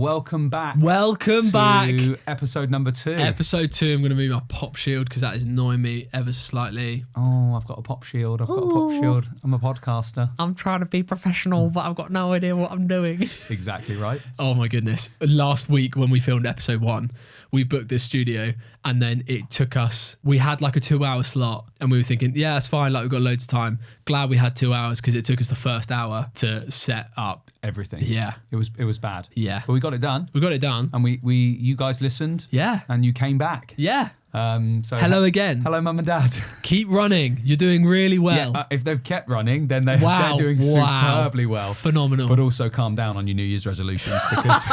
Welcome back. Welcome back. Episode number 2. Episode 2, I'm going to move my pop shield because that is annoying me ever so slightly. Oh, I've got a pop shield. I'm a podcaster. I'm trying to be professional, but I've got no idea what I'm doing. Exactly right. Oh my goodness. Last week when we filmed episode 1, we booked this studio and then it took us, we had like a 2-hour slot and we were thinking, yeah, that's fine. Like we've got loads of time. Glad we had 2 hours because it took us the first hour to set up everything. Yeah. It was bad. Yeah. But we got it done. We got it done. And you guys listened. Yeah. And you came back. Yeah. So hello again. Hello, Mum and Dad. Keep running. You're doing really well. Yeah, if they've kept running, then they're doing superbly well. Phenomenal. But also calm down on your New Year's resolutions because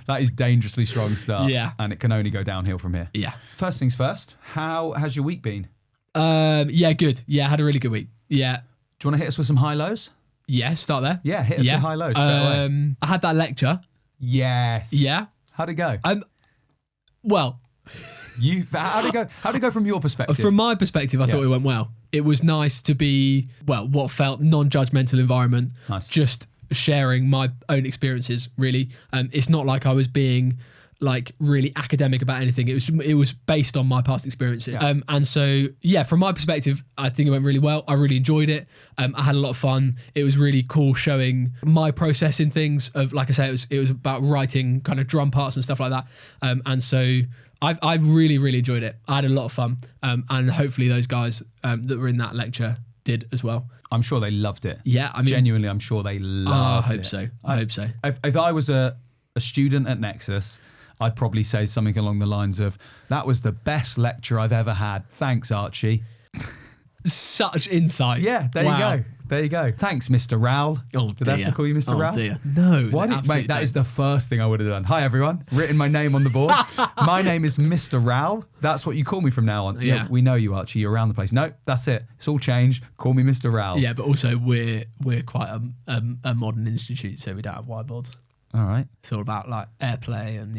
that is dangerously strong start. Yeah. And it can only go downhill from here. Yeah. First things first, how has your week been? Yeah, good. Yeah, I had a really good week. Yeah. Do you want to hit us with some high-lows? Yeah, start there. Yeah, hit us with high-lows. I had that lecture. Yes. Yeah. How'd it go? Well, how'd it go from your perspective? From my perspective, I thought it went well. It was nice to be, what felt non-judgmental environment. Nice. Just sharing my own experiences, really. It's not like I was being like really academic about anything. It was based on my past experiences. Yeah. And so, yeah, from my perspective, I think it went really well. I really enjoyed it. I had a lot of fun. It was really cool showing my process in things of, like I say, it was about writing kind of drum parts and stuff like that. And so I've really, really enjoyed it. I had a lot of fun. And hopefully those guys that were in that lecture did as well. I'm sure they loved it. Yeah, I mean, genuinely, I'm sure they loved it. I hope so. If I was a student at Nexus, I'd probably say something along the lines of, that was the best lecture I've ever had. Thanks, Archie. Such insight. Yeah, there you go. Thanks, Mr. Rowell. Oh, Did I have to call you Mr. Rowell? Oh, dear. No. Why mate, that is the first thing I would have done. Hi, everyone. Written my name on the board. My name is Mr. Rowell. That's what you call me from now on. Yeah, we know you, Archie. You're around the place. No, that's it. It's all changed. Call me Mr. Rowell. Yeah, but also we're quite a modern institute, so we don't have whiteboards. All right. It's all about like airplay and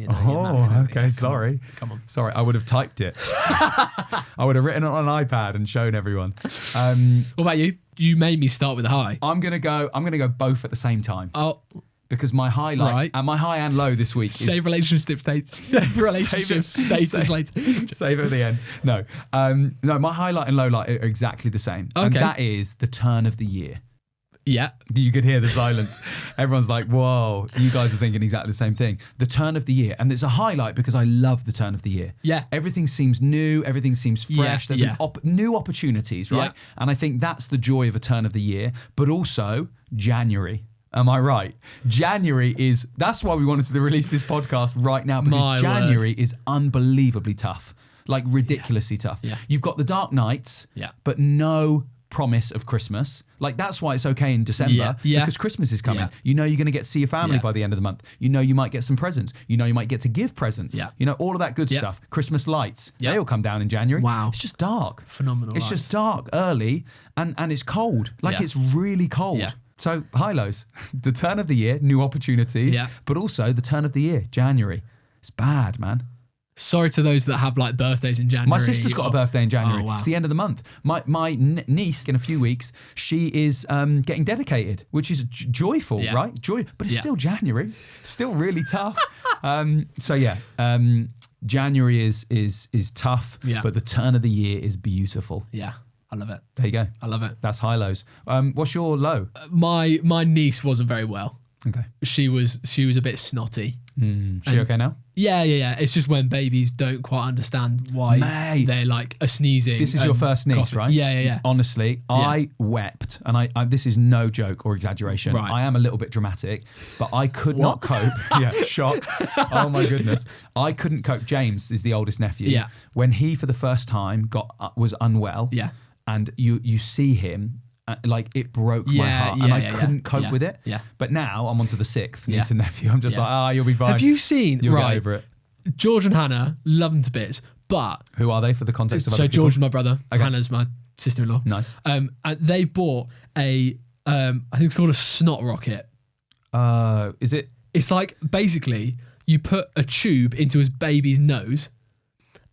okay. Sorry. Come on. Sorry, I would have typed it. I would have written it on an iPad and shown everyone. What about you? You made me start with a high. I'm gonna go both at the same time. Oh, because my highlight and my high and low this week is save relationship states. Save relationship status later. Save it at the end. No, my highlight and low light are exactly the same, and that is the turn of the year. Yeah. You could hear the silence. Everyone's like, whoa, you guys are thinking exactly the same thing. The turn of the year. And it's a highlight because I love the turn of the year. Yeah. Everything seems new. Everything seems fresh. There's new opportunities, right? Yeah. And I think that's the joy of a turn of the year. But also January. Am I right? That's why we wanted to release this podcast right now, because January is unbelievably tough. Like ridiculously tough. Yeah. You've got the dark nights, but no promise of Christmas. Like that's why it's okay in December because Christmas is coming. You know you're going to get to see your family by the end of the month. You know you might get some presents. You know you might get to give presents. You know all of that good stuff. Christmas lights. They all come down in January. Wow. It's just dark. Phenomenal. It's just dark early and it's cold. Like it's really cold. Yeah. So high lows. The turn of the year, new opportunities, but also the turn of the year, January. It's bad, man. Sorry to those that have like birthdays in January. My sister's got a birthday in January. Oh, wow. It's the end of the month. My niece, in a few weeks, she is getting dedicated, which is joyful, right? But it's still January. Still really tough. January is tough, but the turn of the year is beautiful. Yeah, I love it. There you go. I love it. That's high lows. What's your low? My niece wasn't very well. Okay. She was a bit snotty. She okay now? Yeah. It's just when babies don't quite understand why they're like a sneezing. This is your first niece, coughing. right? Yeah. Honestly, I wept, and I this is no joke or exaggeration. Right. I am a little bit dramatic, but I could not cope. Yeah, shock. Oh my goodness, I couldn't cope. James is the oldest nephew. Yeah. When he for the first time was unwell. Yeah. And you see him. Like it broke my heart, and I couldn't cope with it. Yeah. But now I'm on to the 6th niece and nephew. I'm just like, you'll be fine. Have you seen? You'll get over it. George and Hannah, love them to bits, but who are they for the context of other so people? George is my brother, Hannah's my sister-in-law. Nice. And they bought I think it's called a snot rocket. Is it? It's like basically you put a tube into his baby's nose,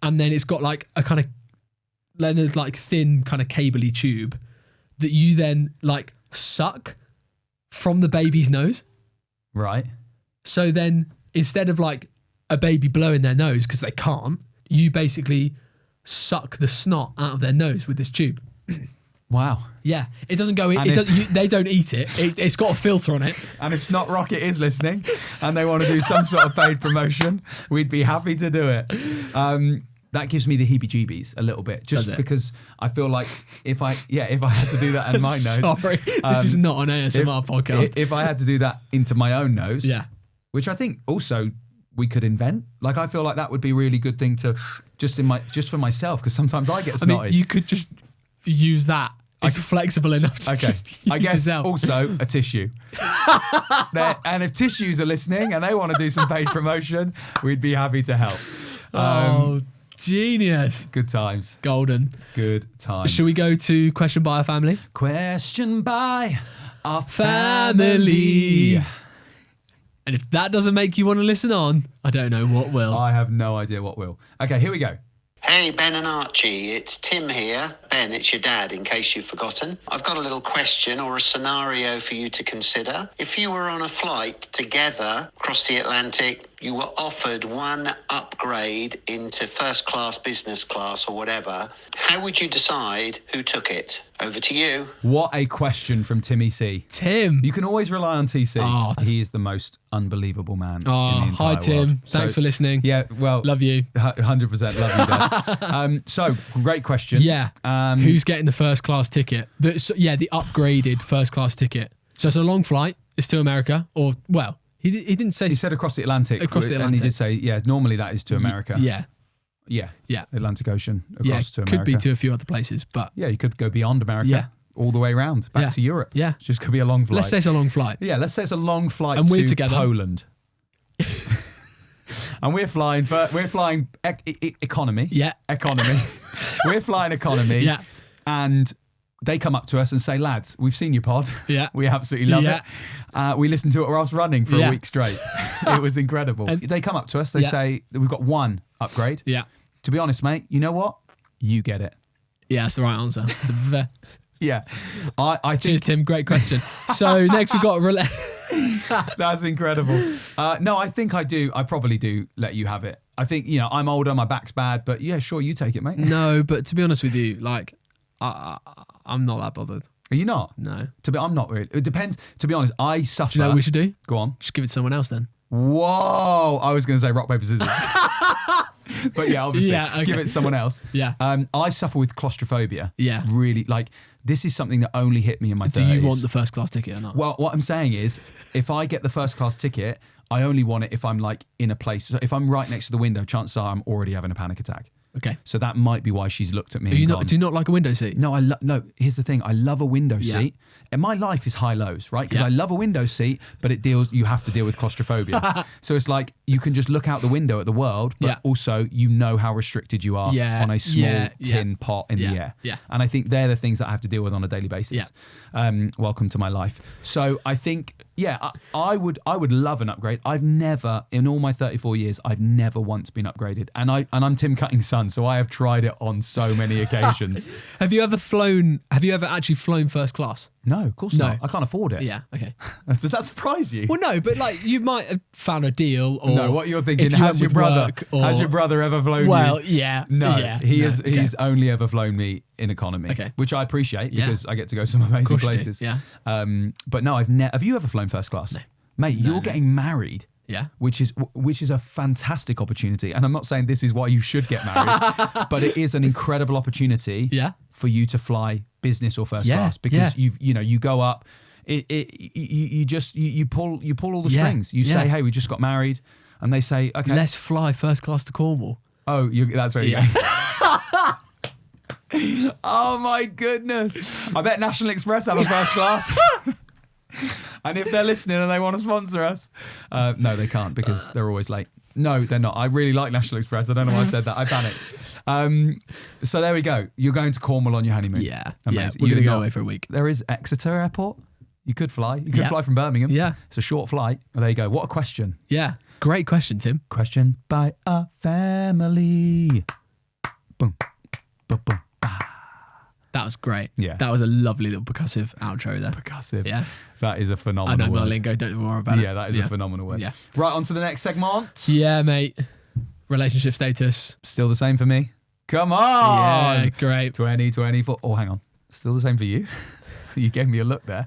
and then it's got like a kind of like thin kind of cabley tube that you then like suck from the baby's nose. Right. So then instead of like a baby blowing their nose, because they can't, you basically suck the snot out of their nose with this tube. Wow. Yeah, it doesn't go in. They don't eat it. It's got a filter on it. And if Snot Rocket is listening and they want to do some sort of paid promotion, we'd be happy to do it. That gives me the heebie-jeebies a little bit, just because I feel like if I had to do that in my nose. Sorry, this is not an ASMR podcast. If I had to do that into my own nose, which I think also we could invent. Like, I feel like that would be a really good thing to just for myself, because sometimes I get snotty. I mean, you could just use that. It's flexible enough to just use I guess yourself. Also a tissue. And if tissues are listening and they want to do some paid promotion, we'd be happy to help. Genius. Good times. Golden. Good times. Should we go to question by our family? Question by our family. And if that doesn't make you want to listen on, I don't know what will. I have no idea what will. Okay, here we go. Hey, Ben and Archie, it's Tim here. Ben, it's your dad, in case you've forgotten. I've got a little question or a scenario for you to consider. If you were on a flight together across the Atlantic, you were offered one upgrade into first class, business class, or whatever, how would you decide who took it? Over to you. What a question from Timmy C. Tim. You can always rely on TC. Oh, he is the most unbelievable man in the entire world. Hi, Tim. Thanks for listening. Yeah, well. Love you. 100% love you, Dad. So, great question. Yeah. Who's getting the first class ticket? The upgraded first class ticket. So it's a long flight. It's to America. Or, well, he didn't say... He said across the Atlantic. Across the Atlantic. And he did say, normally that is to America. Yeah. Yeah. Atlantic Ocean across to America. Could be to a few other places, but... Yeah, you could go beyond America. All the way around, back to Europe. Yeah. It just could be a long flight. Let's say it's a long flight. Yeah, let's say it's a long flight and we're to together. Poland. And we're flying economy. Yeah. Economy. We're flying economy. Yeah. And they come up to us and say, lads, we've seen your pod. Yeah. We absolutely love it. We listened to it whilst running for a week straight. It was incredible. And they come up to us, they say, we've got one upgrade. Yeah. To be honest, mate, you know what? You get it. Yeah, that's the right answer. Yeah. I think... Cheers, Tim. Great question. So next we've got... That's incredible. No, I think I do. I probably do let you have it. I think, I'm older, my back's bad, but yeah, sure, you take it, mate. No, but to be honest with you, like, I'm not that bothered. Are you not? No. I'm not really. It depends. To be honest, I suffer. Do you know what we should do? Go on. Just give it to someone else then. Whoa. I was going to say rock, paper, scissors. But yeah, obviously, give it to someone else. Yeah. I suffer with claustrophobia. Yeah. Really, like, this is something that only hit me in my 30s. Do you want the first class ticket or not? Well, what I'm saying is, if I get the first class ticket, I only want it if I'm like in a place. So if I'm right next to the window, chances are I'm already having a panic attack. Okay. So that might be why she's looked at me. Do you not like a window seat? No, no. Here's the thing. I love a window seat. And my life is high lows, right? Because I love a window seat, but you have to deal with claustrophobia. So it's like you can just look out the window at the world, but also you know how restricted you are on a small tin pot in the air. Yeah. And I think they're the things that I have to deal with on a daily basis. Yeah. Welcome to my life. So I think, I would love an upgrade. I've never, in all my 34 years, I've never once been upgraded. And I'm Tim Cutting's son, so I have tried it on so many occasions. Have you ever actually flown first class? No, of course not. I can't afford it. Yeah, okay. Does that surprise you? Well, no, but like you might have found a deal or... No, what you're thinking, has your brother ever flown you? Well, yeah. No, yeah, he's only ever flown me in economy, which I appreciate because I get to go some amazing places. Yeah. But no, have you ever flown first class? No. Mate, you're getting married. Yeah. Which is a fantastic opportunity. And I'm not saying this is why you should get married, but it is an incredible opportunity for you to fly business or first class because you go up, you pull all the strings. You say, hey, we just got married. And they say, okay. Let's fly first class to Cornwall. Oh, that's where you go. Oh my goodness. I bet National Express have a first class. And if they're listening and they want to sponsor us, no, they can't because they're always late. No, they're not. I really like National Express. I don't know why I said that. I panicked. So there we go. You're going to Cornwall on your honeymoon. Yeah. Amazing. We're going to go away for a week. There is Exeter Airport. You could fly. You could fly from Birmingham. Yeah. It's a short flight. Oh, there you go. What a question. Yeah. Great question, Tim. Question by a family. Boom. Boom, boom. That was great. Yeah. That was a lovely little percussive outro there. Percussive. Yeah. That is a I phenomenal know word. my lingo, don't worry about it. Yeah, that is a phenomenal word. Yeah. Right, on to the next segment. Yeah, mate. Relationship status. Still the same for me. Come on. Yeah, great. 2024. Oh, hang on. Still the same for you? You gave me a look there.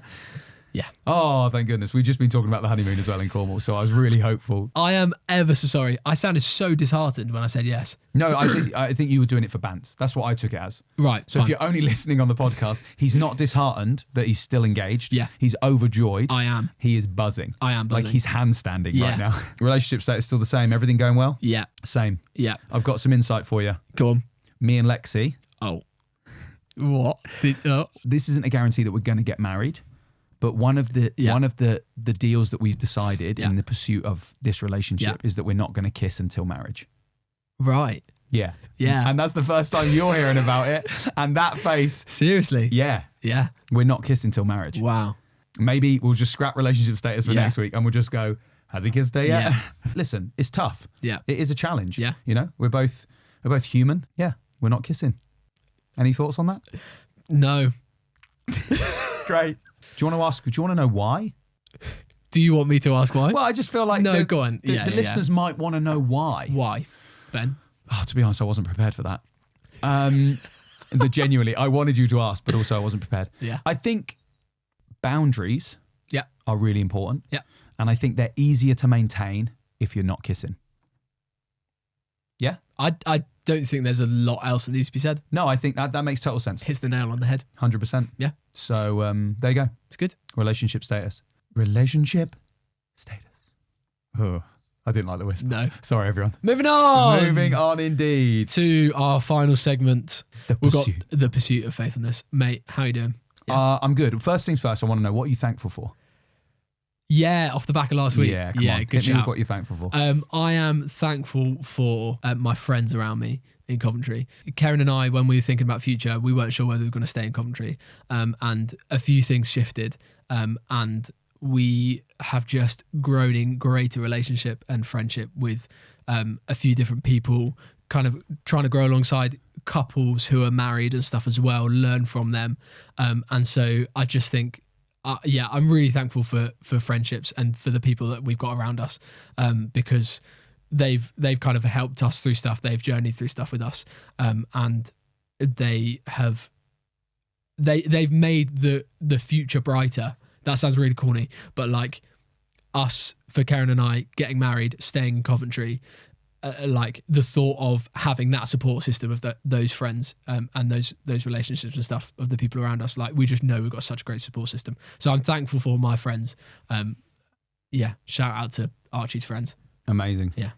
Yeah. Oh, thank goodness. We've just been talking about the honeymoon as well in Cornwall, so I was really hopeful. I am ever so sorry. I sounded so disheartened when I said yes. No, I think you were doing it for bants. That's what I took it as. Right. So if you're only listening on the podcast, he's not disheartened that he's still engaged. Yeah. He's overjoyed. I am. He is buzzing. I am buzzing. Like he's handstanding right Yeah. now. Relationship status still the same. Everything going well? Yeah. Same. Yeah. I've got some insight for you. Go on. Me and Lexi. Oh. What? This isn't a guarantee that we're going to get married, but one of the deals that we've decided in the pursuit of this relationship is that we're not going to kiss until marriage. Right. Yeah. Yeah. And that's the first time you're hearing about it. And that face. Seriously? Yeah. Yeah. We're not kissing till marriage. Wow. Maybe we'll just scrap relationship status for next week and we'll just go, has he kissed her yet? Yeah. Listen, it's tough. Yeah. It is a challenge. Yeah. You know, we're both human. Yeah. We're not kissing. Any thoughts on that? No. Great. Do you want to know why? Do you want me to ask why? Well, I just feel like No, go on. The listeners might want to know why. Why, Ben? Oh, to be honest, I wasn't prepared for that. But genuinely, I wanted you to ask, but also I wasn't prepared. Yeah. I think boundaries are really important. Yeah. And I think they're easier to maintain if you're not kissing. Yeah? I don't think there's a lot else that needs to be said. No, I think that makes total sense. Hits the nail on the head. 100%. Yeah. So there you go. It's good. Relationship status. Relationship status. Oh, I didn't like the whisper. No. Sorry, everyone. Moving on. Moving on indeed. To our final segment. We've got pursuit. the pursuit of faithfulness. Mate, how you doing? Yeah. I'm good. First things first, I want to know, what are you thankful for? Yeah, off the back of last week. Yeah, come on. Good Hit me shout. with what you're thankful for. I am thankful for my friends around me in Coventry. Karen and I, when we were thinking about future, we weren't sure whether we were going to stay in Coventry. And a few things shifted. And we have just grown in greater relationship and friendship with a few different people, kind of trying to grow alongside couples who are married and stuff as well, learn from them. And so I just think, I'm really thankful for friendships and for the people that we've got around us, because they've kind of helped us through stuff. They've journeyed through stuff with us, and they've made the future brighter. That sounds really corny, but like us, for Karen and I, getting married, staying in Coventry, like the thought of having that support system of those friends and those relationships and stuff of the people around us, like we just know we've got such a great support system. So I'm thankful for my friends. Shout out to Archie's friends. Amazing. Yeah.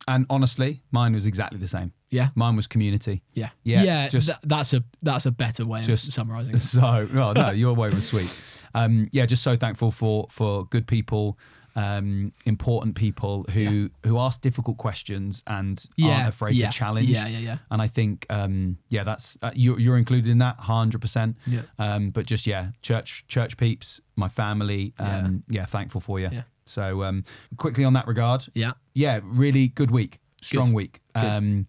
And honestly, mine was exactly the same. Yeah. Mine was community. Yeah. Just, that's a better way of summarising it. So, well, no, your way was sweet. Just so thankful for good people, important people who ask difficult questions and aren't afraid to challenge. Yeah. And I think, that's you're included in that 100%. Yeah. But just church peeps, my family. Thankful for you. Yeah. So quickly on that regard. Yeah. Really good week, strong week. Good.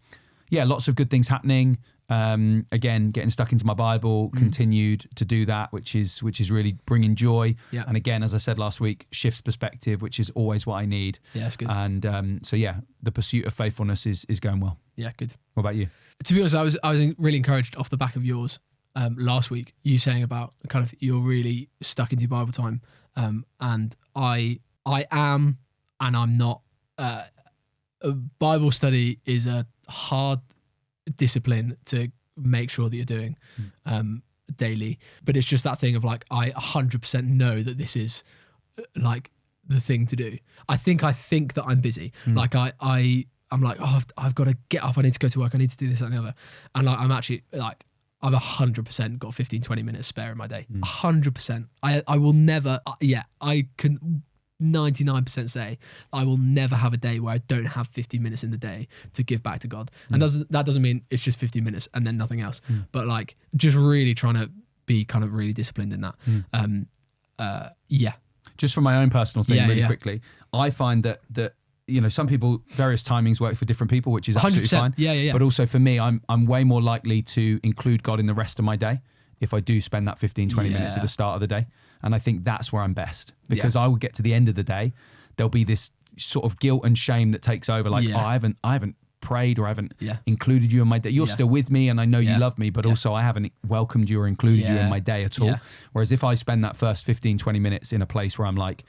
Lots of good things happening. Again, getting stuck into my Bible, continued to do that, which is really bringing joy. Yeah. And again, as I said last week, shifts perspective, which is always what I need. Yeah, that's good. And the pursuit of faithfulness is going well. Yeah, good. What about you? To be honest, I was really encouraged off the back of yours last week. You saying about kind of you're really stuck into Bible time, and I am, and I'm not. Bible study is a hard discipline to make sure that you're doing daily, but it's just that thing of like, I 100% know that this is like the thing to do. I think that I'm busy. Like I'm like, oh, I've got to get up, I need to go to work, I need to do this and the other, and like I'm actually like, I've 100% got 15-20 minutes spare in my day. 100%. I will never I can 99% say I will never have a day where I don't have 15 minutes in the day to give back to God. And that doesn't mean it's just 15 minutes and then nothing else. But like just really trying to be kind of really disciplined in that. Just from my own personal thing, quickly, I find that some people, various timings work for different people, which is absolutely 100%. fine. Yeah. But also for me, I'm way more likely to include God in the rest of my day. if I do spend that 15, 20 minutes at the start of the day. And I think that's where I'm best, because I will get to the end of the day, there'll be this sort of guilt and shame that takes over. Like, oh, I haven't prayed, or I haven't included you in my day. You're still with me, and I know you love me, but also I haven't welcomed you or included you in my day at all. Whereas if I spend that first 15, 20 minutes in a place where I'm like,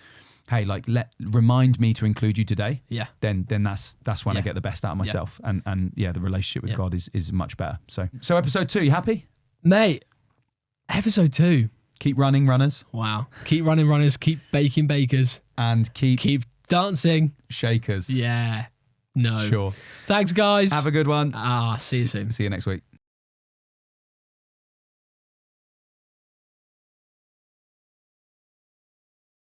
hey, like, remind me to include you today. Then that's when I get the best out of myself. And the relationship with God is much better. So episode 2, you happy? Mate, episode 2. Keep running, runners. Wow. Keep running, runners. Keep baking, bakers. And keep dancing, shakers. Yeah. No. Sure. Thanks, guys. Have a good one. See you soon. See you next week.